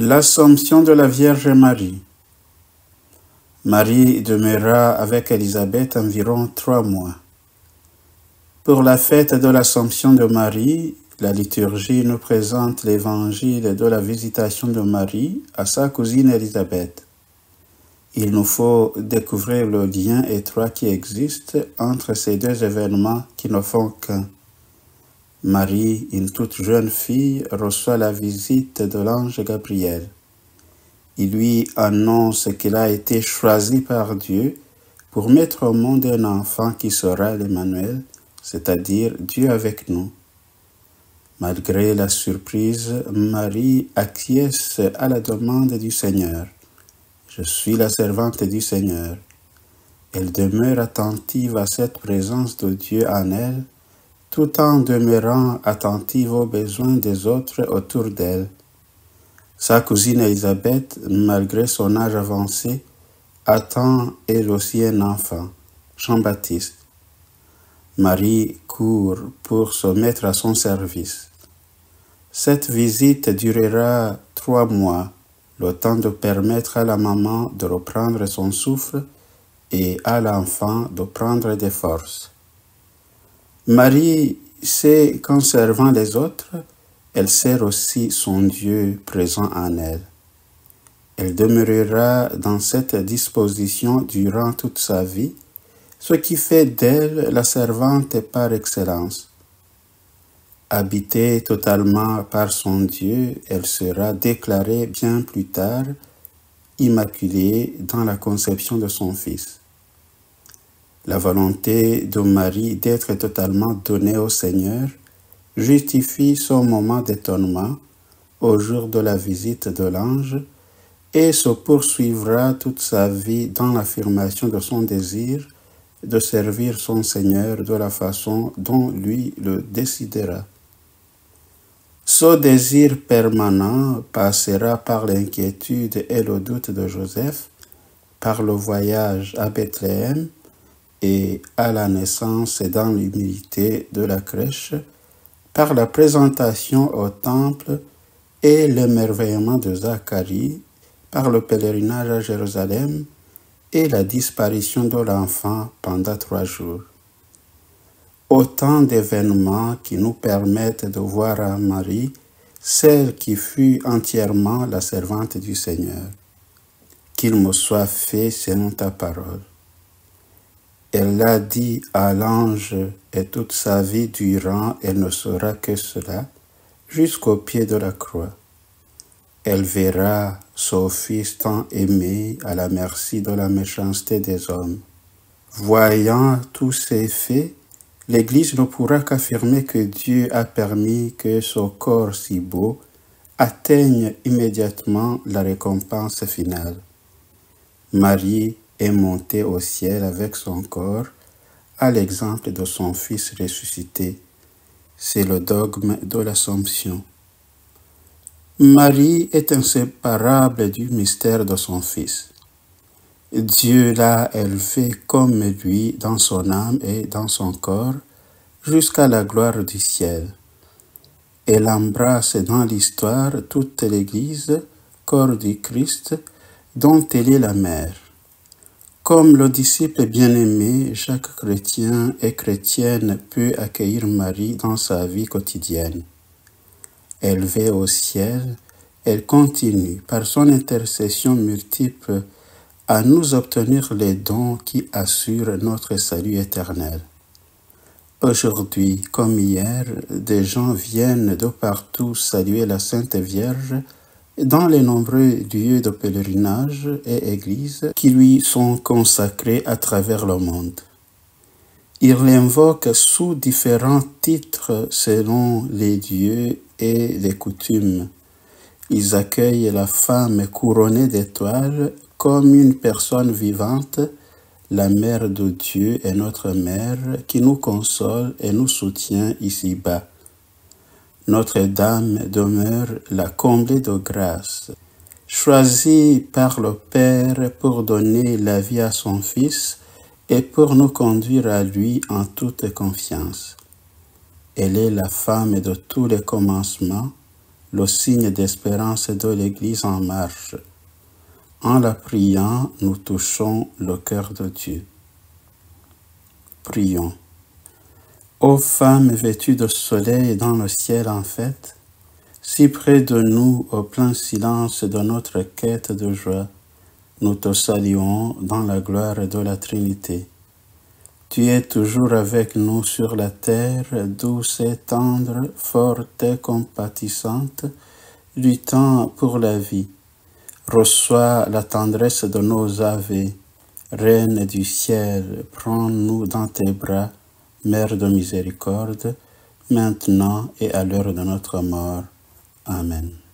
L'Assomption de la Vierge Marie. Marie demeura avec Élisabeth environ 3 mois. Pour la fête de l'Assomption de Marie, la liturgie nous présente l'évangile de la visitation de Marie à sa cousine Élisabeth. Il nous faut découvrir le lien étroit qui existe entre ces deux événements qui ne font qu'un. Marie, une toute jeune fille, reçoit la visite de l'ange Gabriel. Il lui annonce qu'il a été choisi par Dieu pour mettre au monde un enfant qui sera l'Emmanuel, c'est-à-dire Dieu avec nous. Malgré la surprise, Marie acquiesce à la demande du Seigneur. « Je suis la servante du Seigneur ». Elle demeure attentive à cette présence de Dieu en elle, tout en demeurant attentive aux besoins des autres autour d'elle. Sa cousine Élisabeth, malgré son âge avancé, attend elle aussi un enfant, Jean-Baptiste. Marie court pour se mettre à son service. Cette visite durera 3 mois, le temps de permettre à la maman de reprendre son souffle et à l'enfant de prendre des forces. Marie sait qu'en servant les autres, elle sert aussi son Dieu présent en elle. Elle demeurera dans cette disposition durant toute sa vie, ce qui fait d'elle la servante par excellence. Habitée totalement par son Dieu, elle sera déclarée bien plus tard immaculée dans la conception de son Fils. La volonté de Marie d'être totalement donnée au Seigneur justifie son moment d'étonnement au jour de la visite de l'ange et se poursuivra toute sa vie dans l'affirmation de son désir de servir son Seigneur de la façon dont lui le décidera. Ce désir permanent passera par l'inquiétude et le doute de Joseph, par le voyage à Bethléem et à la naissance dans l'humilité de la crèche, par la présentation au temple et l'émerveillement de Zacharie, par le pèlerinage à Jérusalem et la disparition de l'enfant pendant 3 jours. Autant d'événements qui nous permettent de voir en Marie celle qui fut entièrement la servante du Seigneur. Qu'il me soit fait selon ta parole. Elle l'a dit à l'ange et toute sa vie durant, elle ne sera que cela, jusqu'au pied de la croix. Elle verra son Fils tant aimé à la merci de la méchanceté des hommes. Voyant tous ces faits, l'Église ne pourra qu'affirmer que Dieu a permis que ce corps si beau atteigne immédiatement la récompense finale. Marie est montée au ciel avec son corps, à l'exemple de son Fils ressuscité. C'est le dogme de l'Assomption. Marie est inséparable du mystère de son Fils. Dieu l'a élevé comme lui dans son âme et dans son corps, jusqu'à la gloire du ciel. Elle embrasse dans l'histoire toute l'Église, corps du Christ, dont elle est la mère. Comme le disciple bien-aimé, chaque chrétien et chrétienne peut accueillir Marie dans sa vie quotidienne. Élevée au ciel, elle continue, par son intercession multiple, à nous obtenir les dons qui assurent notre salut éternel. Aujourd'hui, comme hier, des gens viennent de partout saluer la Sainte Vierge dans les nombreux lieux de pèlerinage et églises qui lui sont consacrés à travers le monde. Ils l'invoquent sous différents titres selon les lieux et les coutumes. Ils accueillent la femme couronnée d'étoiles comme une personne vivante, la Mère de Dieu est notre Mère qui nous console et nous soutient ici-bas. Notre-Dame demeure la comblée de grâce, choisie par le Père pour donner la vie à son Fils et pour nous conduire à lui en toute confiance. Elle est la femme de tous les commencements, le signe d'espérance de l'Église en marche. En la priant, nous touchons le cœur de Dieu. Prions. Ô femme vêtue de soleil dans le ciel en fête, si près de nous, au plein silence de notre quête de joie, nous te saluons dans la gloire de la Trinité. Tu es toujours avec nous sur la terre, douce et tendre, forte et compatissante, luttant pour la vie. Reçois la tendresse de nos ave. Reine du ciel, prends-nous dans tes bras, Mère de miséricorde, maintenant et à l'heure de notre mort. Amen.